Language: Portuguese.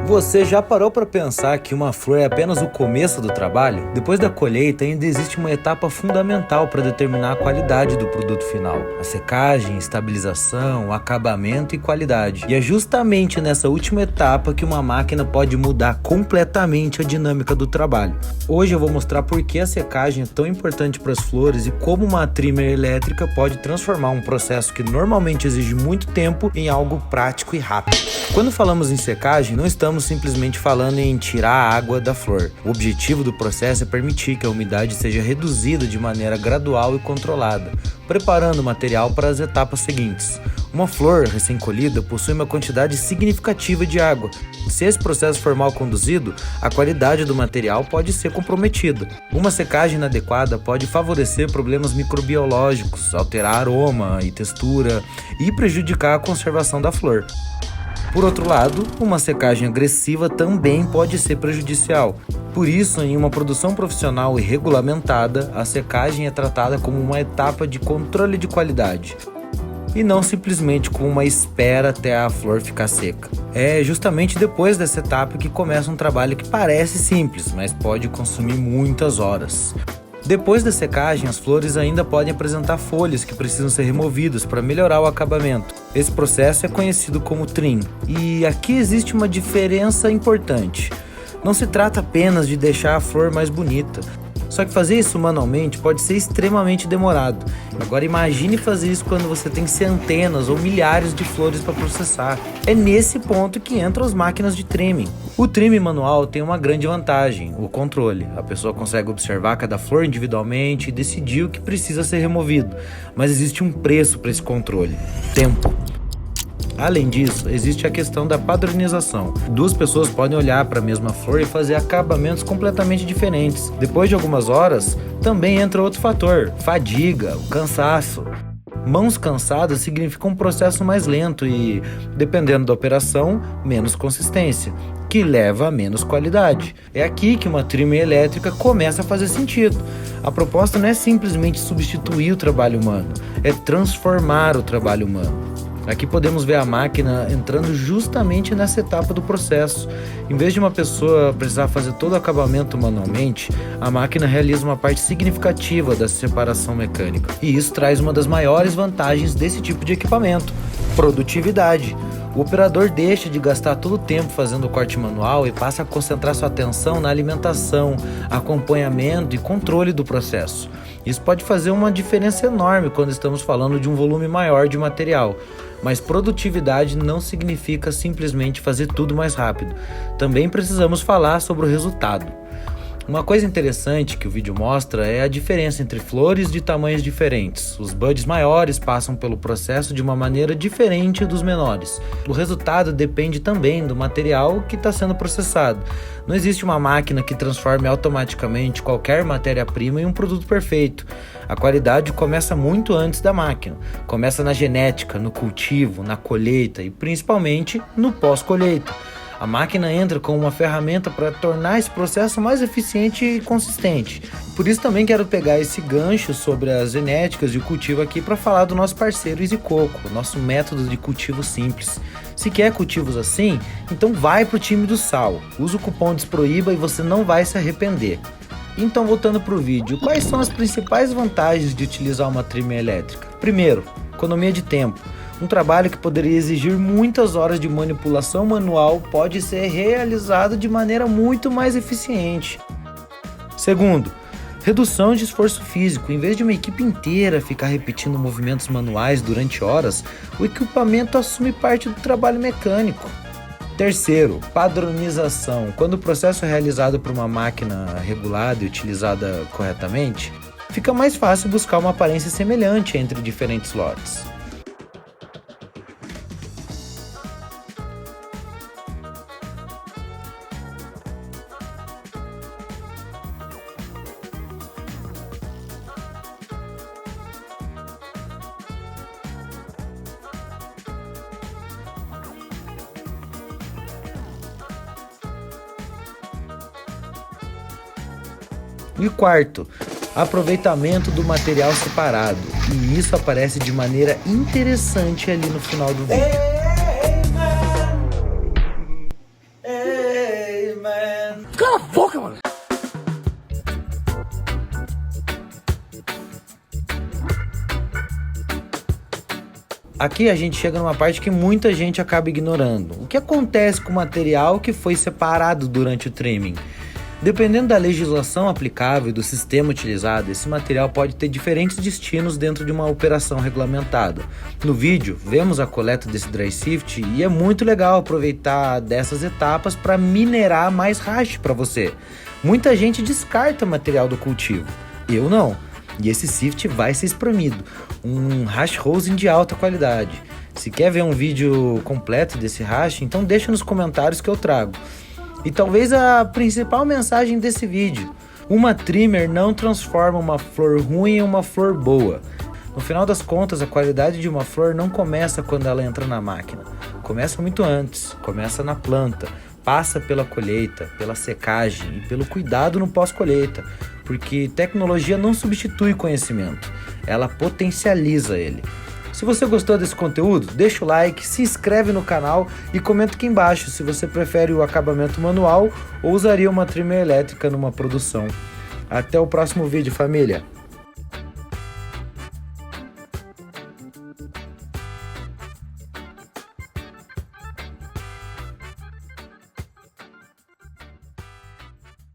Você já parou para pensar que uma flor é apenas o começo do trabalho? Depois da colheita, ainda existe uma etapa fundamental para determinar a qualidade do produto final. A secagem, estabilização, acabamento e qualidade. E é justamente nessa última etapa que uma máquina pode mudar completamente a dinâmica do trabalho. Hoje eu vou mostrar por que a secagem é tão importante para as flores e como uma trimmer elétrica pode transformar um processo que normalmente exige muito tempo em algo prático e rápido. Quando falamos em secagem, não estamos simplesmente falando em tirar a água da flor. O objetivo do processo é permitir que a umidade seja reduzida de maneira gradual e controlada, preparando o material para as etapas seguintes. Uma flor recém-colhida possui uma quantidade significativa de água. Se esse processo for mal conduzido, a qualidade do material pode ser comprometida. Uma secagem inadequada pode favorecer problemas microbiológicos, alterar aroma e textura e prejudicar a conservação da flor. Por outro lado, uma secagem agressiva também pode ser prejudicial. Por isso, em uma produção profissional e regulamentada, a secagem é tratada como uma etapa de controle de qualidade e não simplesmente como uma espera até a flor ficar seca. É justamente depois dessa etapa que começa um trabalho que parece simples, mas pode consumir muitas horas. Depois da secagem, as flores ainda podem apresentar folhas que precisam ser removidas para melhorar o acabamento. Esse processo é conhecido como trim. E aqui existe uma diferença importante. Não se trata apenas de deixar a flor mais bonita. Só que fazer isso manualmente pode ser extremamente demorado. Agora imagine fazer isso quando você tem centenas ou milhares de flores para processar. É nesse ponto que entram as máquinas de trimming. O trimming manual tem uma grande vantagem, o controle. A pessoa consegue observar cada flor individualmente e decidir o que precisa ser removido. Mas existe um preço para esse controle: tempo. Além disso, existe a questão da padronização. Duas pessoas podem olhar para a mesma flor e fazer acabamentos completamente diferentes. Depois de algumas horas, também entra outro fator: fadiga, o cansaço. Mãos cansadas significa um processo mais lento e, dependendo da operação, menos consistência, que leva a menos qualidade. É aqui que uma trimmer elétrica começa a fazer sentido. A proposta não é simplesmente substituir o trabalho humano, é transformar o trabalho humano. Aqui podemos ver a máquina entrando justamente nessa etapa do processo. Em vez de uma pessoa precisar fazer todo o acabamento manualmente, a máquina realiza uma parte significativa da separação mecânica. E isso traz uma das maiores vantagens desse tipo de equipamento: produtividade. O operador deixa de gastar todo o tempo fazendo o corte manual e passa a concentrar sua atenção na alimentação, acompanhamento e controle do processo. Isso pode fazer uma diferença enorme quando estamos falando de um volume maior de material. Mas produtividade não significa simplesmente fazer tudo mais rápido. Também precisamos falar sobre o resultado. Uma coisa interessante que o vídeo mostra é a diferença entre flores de tamanhos diferentes. Os buds maiores passam pelo processo de uma maneira diferente dos menores. O resultado depende também do material que está sendo processado. Não existe uma máquina que transforme automaticamente qualquer matéria-prima em um produto perfeito. A qualidade começa muito antes da máquina. Começa na genética, no cultivo, na colheita e principalmente no pós-colheita. A máquina entra como uma ferramenta para tornar esse processo mais eficiente e consistente. Por isso também quero pegar esse gancho sobre as genéticas de cultivo aqui para falar do nosso parceiro Easy Coco, nosso método de cultivo simples. Se quer cultivos assim, então vai para o time do sal. Usa o cupom DESPROIBA e você não vai se arrepender. Então, voltando para o vídeo, quais são as principais vantagens de utilizar uma trimmer elétrica? Primeiro, economia de tempo. Um trabalho que poderia exigir muitas horas de manipulação manual pode ser realizado de maneira muito mais eficiente. Segundo, redução de esforço físico. Em vez de uma equipe inteira ficar repetindo movimentos manuais durante horas, o equipamento assume parte do trabalho mecânico. Terceiro, padronização. Quando o processo é realizado por uma máquina regulada e utilizada corretamente, fica mais fácil buscar uma aparência semelhante entre diferentes lotes. E quarto, aproveitamento do material separado. E isso aparece de maneira interessante ali no final do vídeo. Aqui a gente chega numa parte que muita gente acaba ignorando. O que acontece com o material que foi separado durante o trimming? Dependendo da legislação aplicável e do sistema utilizado, esse material pode ter diferentes destinos dentro de uma operação regulamentada. No vídeo, vemos a coleta desse dry sift e é muito legal aproveitar dessas etapas para minerar mais hash para você. Muita gente descarta material do cultivo, eu não. E esse sift vai ser espremido, um hash rosin de alta qualidade. Se quer ver um vídeo completo desse hash, então deixa nos comentários que eu trago. E talvez a principal mensagem desse vídeo: uma trimmer não transforma uma flor ruim em uma flor boa. No final das contas, a qualidade de uma flor não começa quando ela entra na máquina. Começa muito antes, começa na planta, passa pela colheita, pela secagem e pelo cuidado no pós-colheita, porque tecnologia não substitui conhecimento, ela potencializa ele. Se você gostou desse conteúdo, deixa o like, se inscreve no canal e comenta aqui embaixo se você prefere o acabamento manual ou usaria uma trimmer elétrica numa produção. Até o próximo vídeo, família!